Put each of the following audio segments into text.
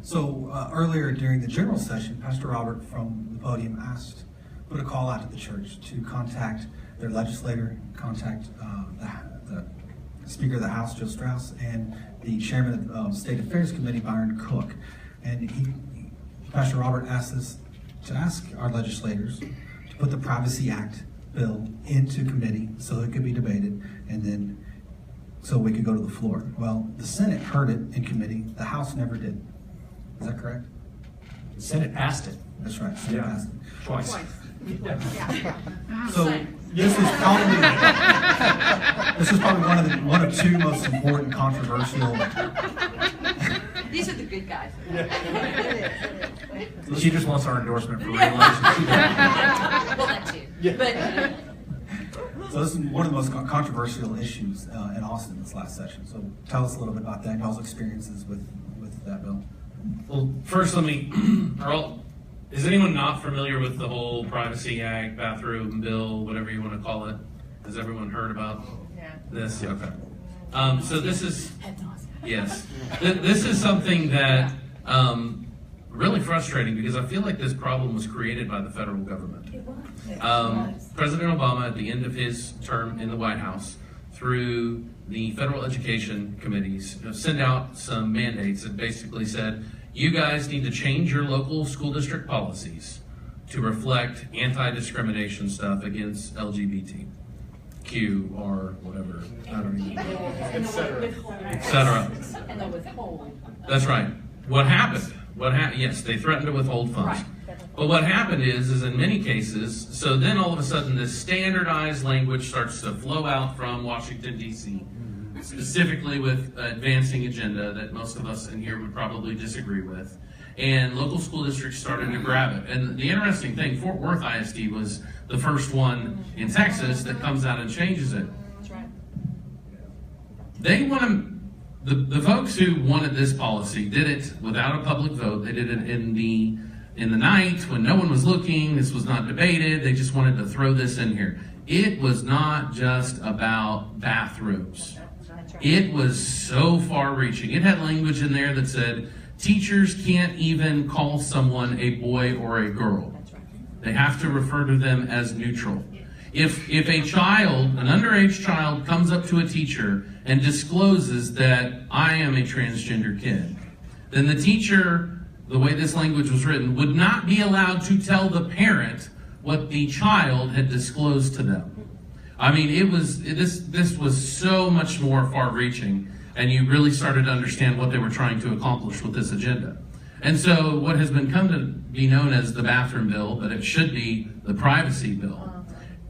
So earlier during the general session, Pastor Robert from the podium put a call out to the church to contact their legislator, contact the Speaker of the House, Joe Strauss, and the Chairman of the State Affairs Committee, Byron Cook. And Pastor Robert asked us to ask our legislators to put the Privacy Act bill into committee so it could be debated, and then so we could go to the floor. Well, the Senate heard it in committee. The House never did. Is that correct? The Senate passed it. That's right. Senate passed it. Twice. So this is probably one of two most important controversial. These are the good guys. She just wants our endorsement for re-election. Well, that too. But So this is one of the most controversial issues in Austin this last session. So tell us a little bit about that, y'all's experiences with that bill. Well, first is anyone not familiar with the whole Privacy Act, bathroom bill, whatever you want to call it? Has everyone heard about this? Okay. So this is, yes. This is something that really frustrating because I feel like this problem was created by the federal government. President Obama, at the end of his term in the White House, through the federal education committees, sent out some mandates that basically said, you guys need to change your local school district policies to reflect anti-discrimination stuff against LGBTQ or whatever, I don't even know, et cetera. And the withhold. That's right. What happened? Yes, they threatened to withhold funds. Right. But what happened is in many cases, so then all of a sudden this standardized language starts to flow out from Washington, D.C., specifically with advancing agenda that most of us in here would probably disagree with. And local school districts started to grab it. And the interesting thing, Fort Worth ISD was the first one in Texas that comes out and changes it. That's right. They want to, the folks who wanted this policy did it without a public vote. They did it in the night when no one was looking. This was not debated. They just wanted to throw this in here. It was not just about bathrooms. It was so far-reaching. It had language in there that said teachers can't even call someone a boy or a girl. They have to refer to them as neutral. If a child, an underage child, comes up to a teacher and discloses that I am a transgender kid, then the teacher, the way this language was written, would not be allowed to tell the parent what the child had disclosed to them. I mean, this was so much more far-reaching, and you really started to understand what they were trying to accomplish with this agenda. And so what has been come to be known as the bathroom bill, but it should be the privacy bill,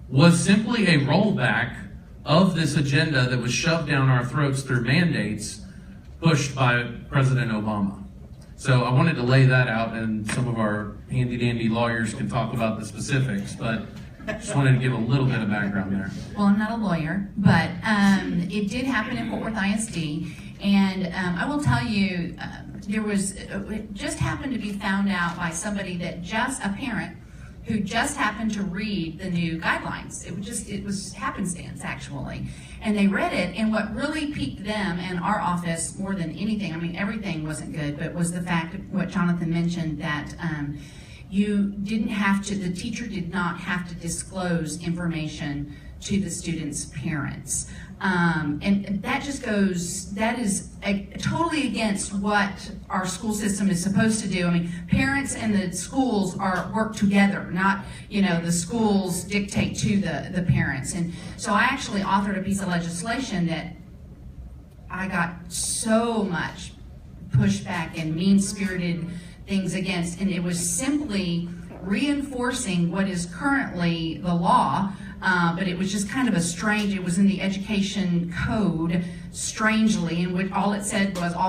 was simply a rollback of this agenda that was shoved down our throats through mandates pushed by President Obama. So I wanted to lay that out, and some of our handy-dandy lawyers can talk about the specifics, but just wanted to give a little bit of background there. Well, I'm not a lawyer, but it did happen in Fort Worth ISD, and I will tell you, it just happened to be found out by somebody that a parent who just happened to read the new guidelines. It was happenstance, actually. And they read it, and what really piqued them and our office more than anything, I mean, everything wasn't good, but was the fact of what Jonathan mentioned, that the teacher did not have to disclose information to the student's parents. And that is totally against what our school system is supposed to do. I mean, parents and the schools work together, not, the schools dictate to the parents. And so I actually authored a piece of legislation that I got so much pushback and mean-spirited things against, and it was simply reinforcing what is currently the law, but it was just kind of it was in the education code, strangely, in which all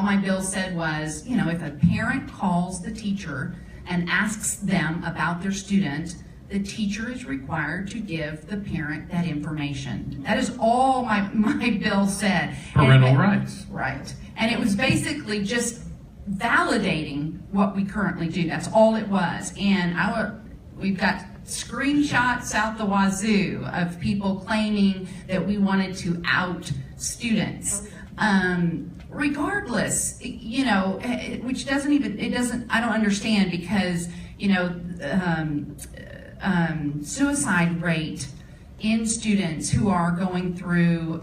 my bill said was, if a parent calls the teacher and asks them about their student, the teacher is required to give the parent that information. That is all my bill said. Parental rights. Right. And it was basically just validating what we currently do. That's all it was. And we've got screenshots out the wazoo of people claiming that we wanted to out students. regardless, you know, which I don't understand, because, you know, suicide rate in students who are going through,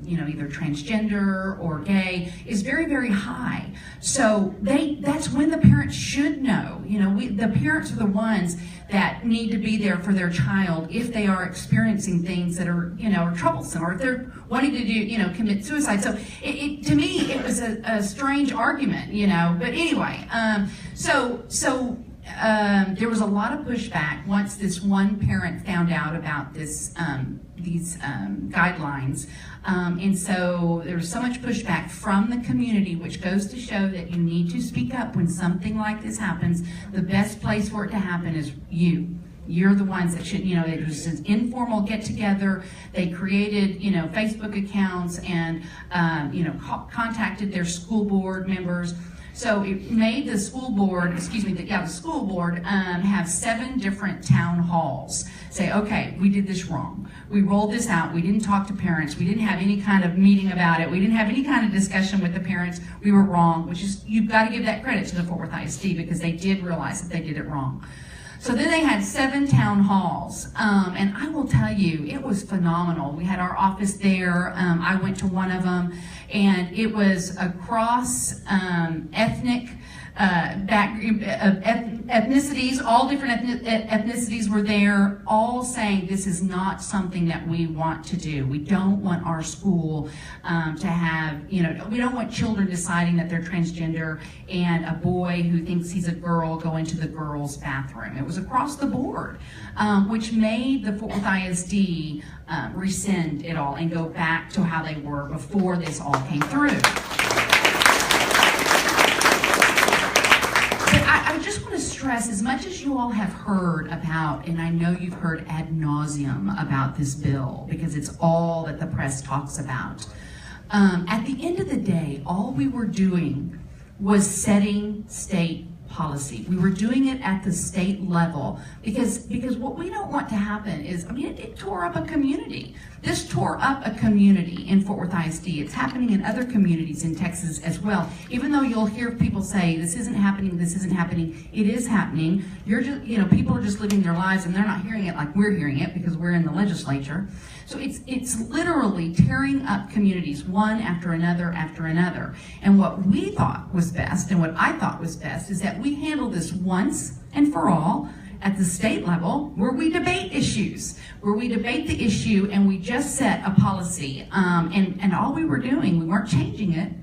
you know, either transgender or gay is very, very high. So that's when the parents should know. You know, the parents are the ones that need to be there for their child if they are experiencing things that are, you know, are troublesome, or if they're wanting to do, you know, commit suicide. So to me, it was a strange argument, you know. But anyway, there was a lot of pushback once this one parent found out about these guidelines, and so there was so much pushback from the community, which goes to show that you need to speak up when something like this happens. The best place for it to happen is you. You're the ones that should, you know, it was an informal get-together. They created, you know, Facebook accounts and, you know, contacted their school board members. So it made the school board, the school board have 7 different town halls. Say, okay, we did this wrong. We rolled this out. We didn't talk to parents. We didn't have any kind of meeting about it. We didn't have any kind of discussion with the parents. We were wrong, which is, you've got to give that credit to the Fort Worth ISD, because they did realize that they did it wrong. So then they had 7 town halls, and I will tell you, it was phenomenal. We had our office there. I went to one of them, and it was across ethnic ethnicities. All different ethnicities were there, all saying this is not something that we want to do. We don't want our school to have, you know, we don't want children deciding that they're transgender and a boy who thinks he's a girl going to the girls' bathroom. It was across the board, which made the Fort Worth ISD rescind it all and go back to how they were before this all came through. I just want to stress, as much as you all have heard about, and I know you've heard ad nauseum about this bill, because it's all that the press talks about, at the end of the day, all we were doing was setting state policy. We were doing it at the state level, because what we don't want to happen is, I mean, it tore up a community. This tore up a community in Fort Worth ISD. It's happening in other communities in Texas as well. Even though you'll hear people say, this isn't happening, it is happening. You're just, you know, people are just living their lives and they're not hearing it like we're hearing it, because we're in the legislature. So it's literally tearing up communities, one after another after another. And what we thought was best, and what I thought was best, is that we handle this once and for all at the state level, where we debate issues, where we debate the issue and we just set a policy. And all we were doing, we weren't changing it.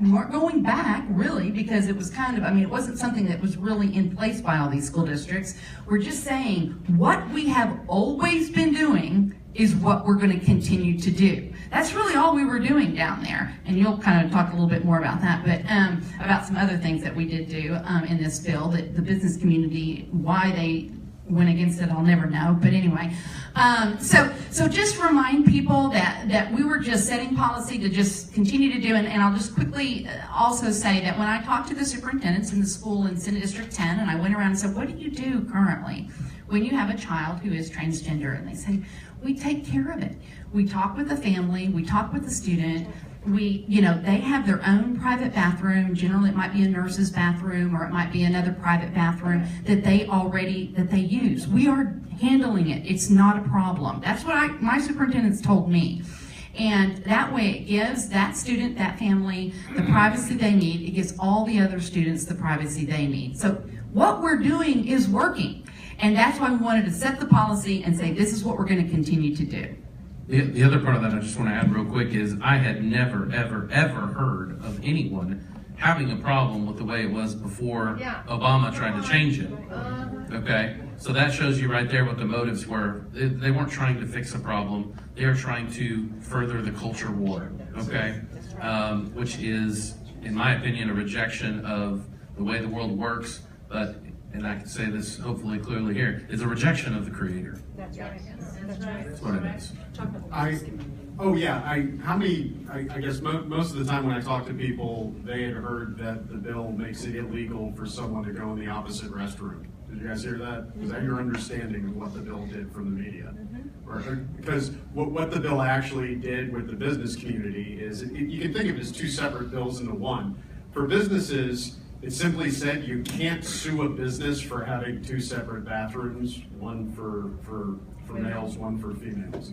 We weren't going back, really, because it was kind of, I mean, it wasn't something that was really in place by all these school districts. We're just saying what we have always been doing is what we're going to continue to do. That's really all we were doing down there. And you'll kind of talk a little bit more about that, but about some other things that we did do in this bill, that the business community, why they went against it, I'll never know. But anyway, so just remind people that we were just setting policy to just continue to do, and I'll just quickly also say that when I talked to the superintendents in the school in Senate District 10, and I went around and said, what do you do currently when you have a child who is transgender? And they say, we take care of it. We talk with the family, we talk with the student, they have their own private bathroom. Generally it might be a nurse's bathroom, or it might be another private bathroom that they use. We are handling it. It's not a problem. That's what my superintendents told me. And that way it gives that student, that family, the privacy they need. It gives all the other students the privacy they need. So what we're doing is working. And that's why we wanted to set the policy and say, this is what we're going to continue to do. The other part of that I just want to add real quick is I had never, ever, ever heard of anyone having a problem with the way it was before Obama tried to change it. Okay? So that shows you right there what the motives were. They weren't trying to fix a problem. They were trying to further the culture war. Okay? Which is, in my opinion, a rejection of the way the world works, but, and I can say this hopefully clearly here, is a rejection of the Creator. That's right. That's right. That's what it is. I guess most of the time when I talk to people, they had heard that the bill makes it illegal for someone to go in the opposite restroom. Did you guys hear that? Was that your understanding of what the bill did from the media? Because what the bill actually did with the business community is, you can think of it as two separate bills into one. For businesses, it simply said you can't sue a business for having two separate bathrooms, one for males, one for females.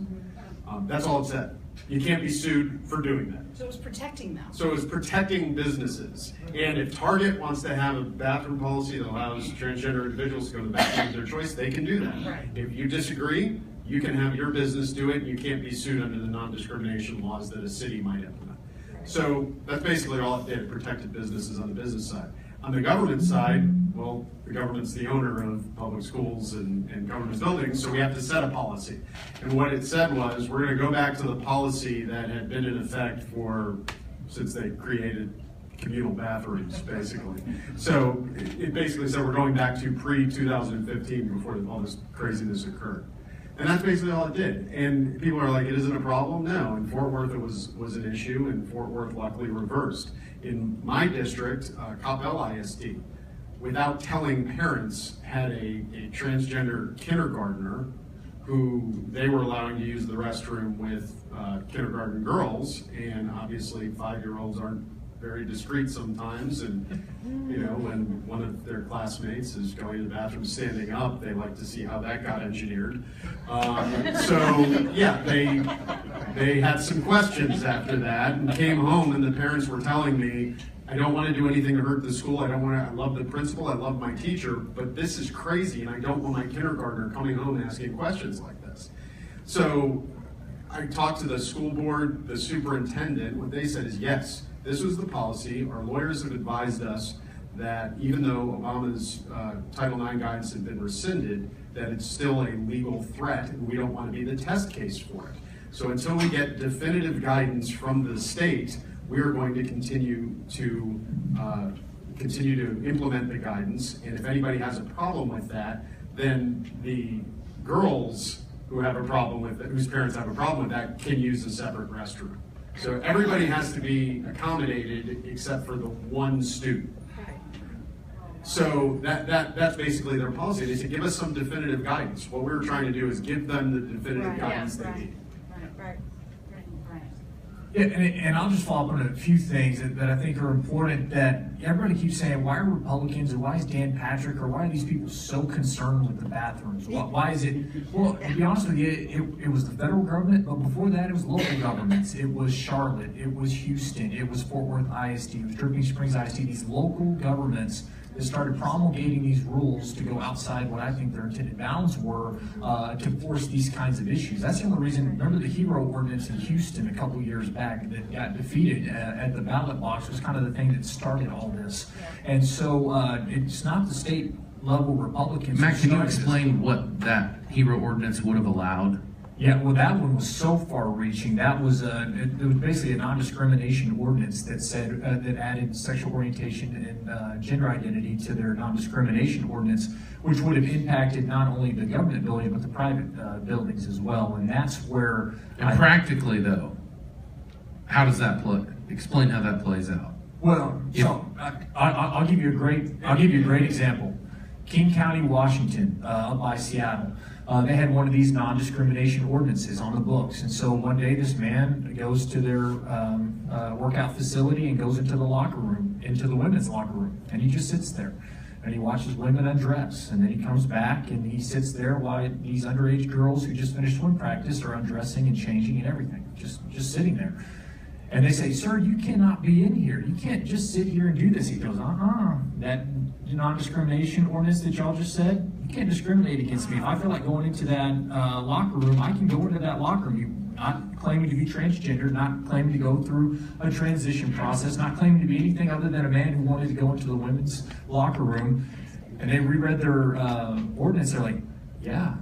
That's all it said. You can't be sued for doing that. So it was protecting them. So it was protecting businesses. And if Target wants to have a bathroom policy that allows transgender individuals to go to the bathroom of their choice, they can do that. Right. If you disagree, you can have your business do it, and you can't be sued under the non-discrimination laws that a city might implement. So that's basically all it did. It protected businesses on the business side. On the government side, well, the government's the owner of public schools and government buildings, so we have to set a policy. And what it said was, we're going to go back to the policy that had been in effect since they created communal bathrooms, basically. So it basically said we're going back to pre-2015, before all this craziness occurred. And that's basically all it did. And people are like, it isn't a problem? No. In Fort Worth, it was an issue, and Fort Worth luckily reversed. In my district, Coppell ISD, without telling parents, had a transgender kindergartner who they were allowing to use the restroom with kindergarten girls, and obviously 5-year-olds aren't very discreet sometimes, and when one of their classmates is going to the bathroom standing up, they like to see how that got engineered. So yeah, they had some questions after that, and came home, and the parents were telling me, I don't want to do anything to hurt the school. I love the principal. I love my teacher, but this is crazy, and I don't want my kindergartner coming home asking questions like this. So I talked to the school board, the superintendent. What they said is, yes, this was the policy. Our lawyers have advised us that even though Obama's Title IX guidance had been rescinded, that it's still a legal threat, and we don't want to be the test case for it. So until we get definitive guidance from the state, we are going to continue to implement the guidance. And if anybody has a problem with that, then the girls who have a problem with it, whose parents have a problem with that, can use a separate restroom. So everybody has to be accommodated except for the one student. So that's basically their policy. They said, give us some definitive guidance. What we were trying to do is give them the definitive guidance they need. Yeah, and I'll just follow up on a few things that I think are important, that everybody keeps saying, why are Republicans, or why is Dan Patrick, or why are these people so concerned with the bathrooms? Why is it? Well, to be honest with you, it was the federal government, but before that it was local governments. It was Charlotte, it was Houston, it was Fort Worth ISD, it was Dripping Springs ISD. These local governments that started promulgating these rules to go outside what I think their intended bounds were, to force these kinds of issues. That's the only reason. Remember the HERO ordinance in Houston a couple years back that got defeated at the ballot box was kind of the thing that started all this. And so it's not the state level Republicans. Matt, can you explain what that HERO ordinance would have allowed? Yeah, well, that one was so far-reaching. That was it was basically a non-discrimination ordinance that said that added sexual orientation and gender identity to their non-discrimination ordinance, which would have impacted not only the government building but the private buildings as well. And that's where. And practically, though, how does that play? Explain how that plays out. Well, so I'll give you a great example. King County, Washington, up by Seattle. They had one of these non-discrimination ordinances on the books. And so one day this man goes to their workout facility and goes into the locker room, into the women's locker room, and he just sits there. And he watches women undress. And then he comes back and he sits there while these underage girls who just finished swim practice are undressing and changing and everything, just sitting there. And they say, sir, you cannot be in here. You can't just sit here and do this. He goes, that non-discrimination ordinance that y'all just said, you can't discriminate against me. If I feel like going into that locker room, I can go into that locker room. You're not claiming to be transgender, not claiming to go through a transition process, not claiming to be anything other than a man who wanted to go into the women's locker room. And they reread their ordinance. They're like, yeah,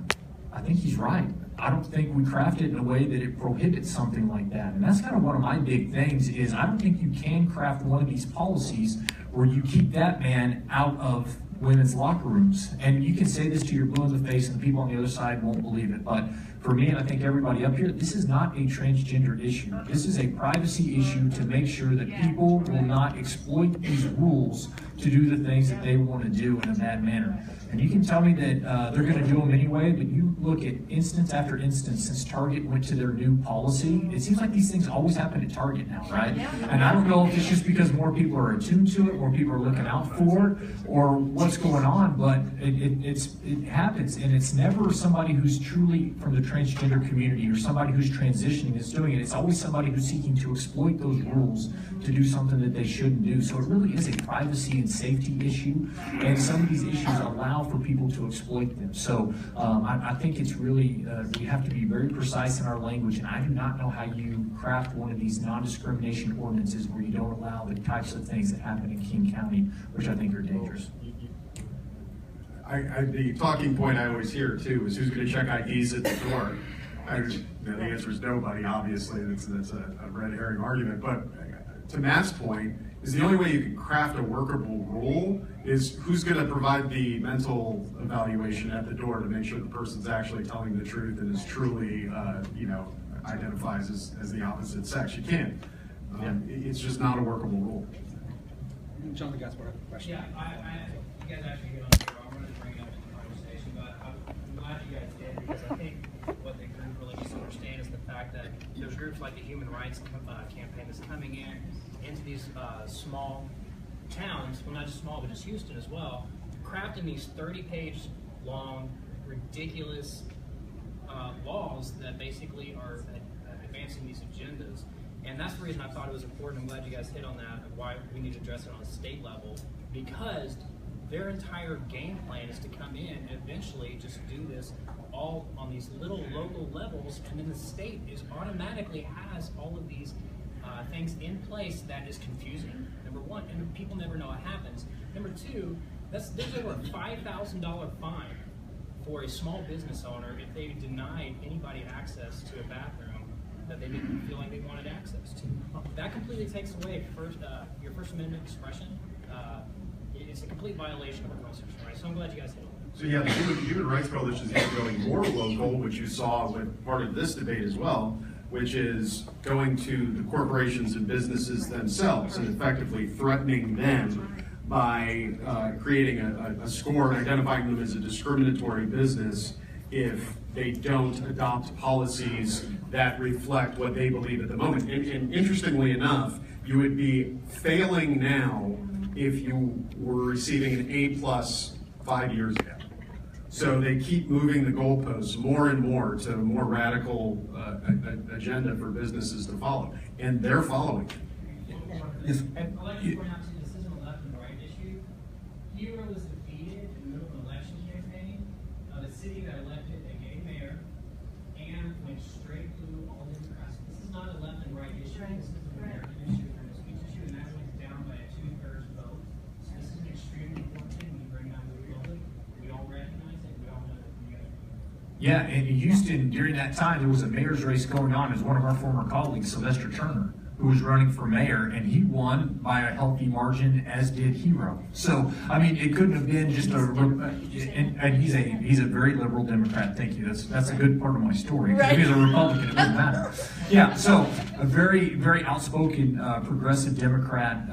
I think he's right. I don't think we crafted it in a way that it prohibits something like that. And that's kind of one of my big things is I don't think you can craft one of these policies where you keep that man out of women's locker rooms. And you can say this to your blue in the face and the people on the other side won't believe it. But for me, and I think everybody up here, this is not a transgender issue. This is a privacy issue to make sure that people will not exploit these rules to do the things that they want to do in a bad manner. And you can tell me that they're going to do them anyway, but you look at instance after instance since Target went to their new policy. It seems like these things always happen at Target now, right? And I don't know if it's just because more people are attuned to it, more people are looking out for it, or what's going on, but it happens, and it's never somebody who's truly from the transgender community or somebody who's transitioning that's doing it. It's always somebody who's seeking to exploit those rules to do something that they shouldn't do. So it really is a privacy and safety issue, and some of these issues allow for people to exploit them. So I think it's really, we have to be very precise in our language, and I do not know how you craft one of these non-discrimination ordinances where you don't allow the types of things that happen in King County, which I think are dangerous. The talking point I always hear too is who's going to check IDs at the door. The answer is nobody, obviously. That's a red herring argument. But to Matt's point, is the only way you can craft a workable rule is who's going to provide the mental evaluation at the door to make sure the person's actually telling the truth and is truly, identifies as the opposite sex. You can't. It's just not a workable rule. Jonathan Gaspar, question. Yeah, you guys actually hit on it. I wanted to bring it up in the conversation, but I'm glad you guys did, because I think what the group really needs to understand is the fact that there's groups like the Human Rights Campaign that's coming into these small towns, well, not just small, but just Houston as well, crafting these 30-page long, ridiculous laws that basically are advancing these agendas. And that's the reason I thought it was important. I'm glad you guys hit on that, and why we need to address it on a state level, because their entire game plan is to come in and eventually just do this all on these little local levels, and then the state automatically has all of these things in place that is confusing, number one, and people never know what happens. Number two, there's over a $5,000 fine for a small business owner if they denied anybody access to a bathroom that they didn't feel like they wanted access to. That completely takes away your First Amendment expression. It's a complete violation of our Constitution, right? So I'm glad you guys hit on it. So yeah, the Human Rights Coalition is going more local, which you saw with part of this debate as well, which is going to the corporations and businesses themselves and effectively threatening them by creating a score and identifying them as a discriminatory business if they don't adopt policies that reflect what they believe at the moment. And interestingly enough, you would be failing now if you were receiving an A+ 5 years ago. So they keep moving the goalposts more and more to a more radical agenda for businesses to follow, and they're following it. Yes. I'd like to point out too, this isn't a left and right issue. Hero was defeated in the middle of an election campaign of a city that elected a gay mayor and went straight through all the Democrats. This is not a left and right issue. This is an American issue and a speech issue, and that went down by a 2/3 vote. So this is an extremely important thing when you bring down the republic. We all recognize it. We all know that you guys are. Yeah, and in Houston, during that time, there was a mayor's race going on as one of our former colleagues, Sylvester Turner, who was running for mayor, and he won by a healthy margin, as did Hero. So, I mean, it couldn't have been just and he's a very liberal Democrat. Thank you. That's a good part of my story. Because if he's a Republican, it wouldn't matter. Yeah, so a very, very outspoken progressive Democrat,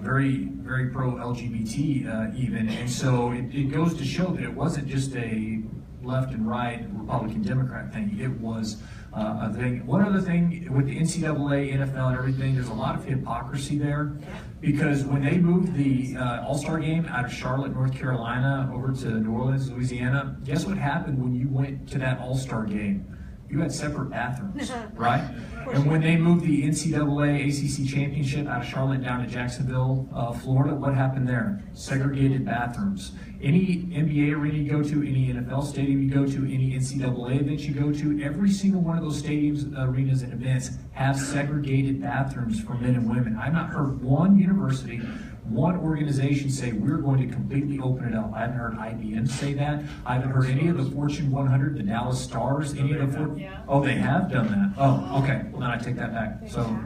very, very pro-LGBT even. And so it goes to show that it wasn't just a left and right Republican Democrat thing. It was a thing. One other thing with the NCAA, NFL, and everything, there's a lot of hypocrisy there, because when they moved the All-Star game out of Charlotte, North Carolina, over to New Orleans, Louisiana, guess what happened when you went to that All-Star game? You had separate bathrooms, right? And when they moved the NCAA ACC championship out of Charlotte down to Jacksonville, Florida, what happened there? Segregated bathrooms. Any NBA arena you go to, any NFL stadium you go to, any NCAA event you go to, every single one of those stadiums, arenas, and events have segregated bathrooms for men and women. I've not heard one university, one organization say we're going to completely open it up. I haven't heard IBM say that. I haven't heard any of the Fortune 100, the Dallas Stars, any of the Oh, they have done that. Oh, okay. Well, then I take that back. So,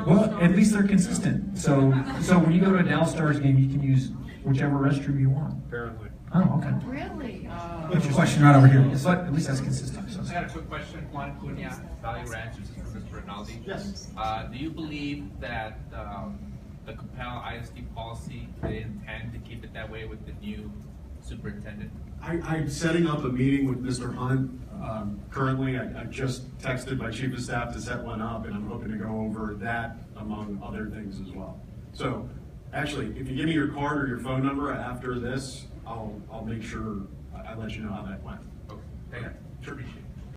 well, at least they're consistent. So when you go to a Dallas Stars game, you can use whichever restroom you want. Apparently. Oh, okay. Really? There's a question right over here. But at least that's consistent. So. I got a quick question. Juan Cunha, Valley Ranch, this is for Mr. Rinaldi. Yes. Do you believe that the Compel ISD policy, they intend to keep it that way with the new superintendent? I'm setting up a meeting with Mr. Hunt. Currently, I just texted my chief of staff to set one up, and I'm hoping to go over that among other things as well. So, actually, if you give me your card or your phone number after this, I'll make sure I let you know how that went. Okay, thank you. Sure. Appreciate it.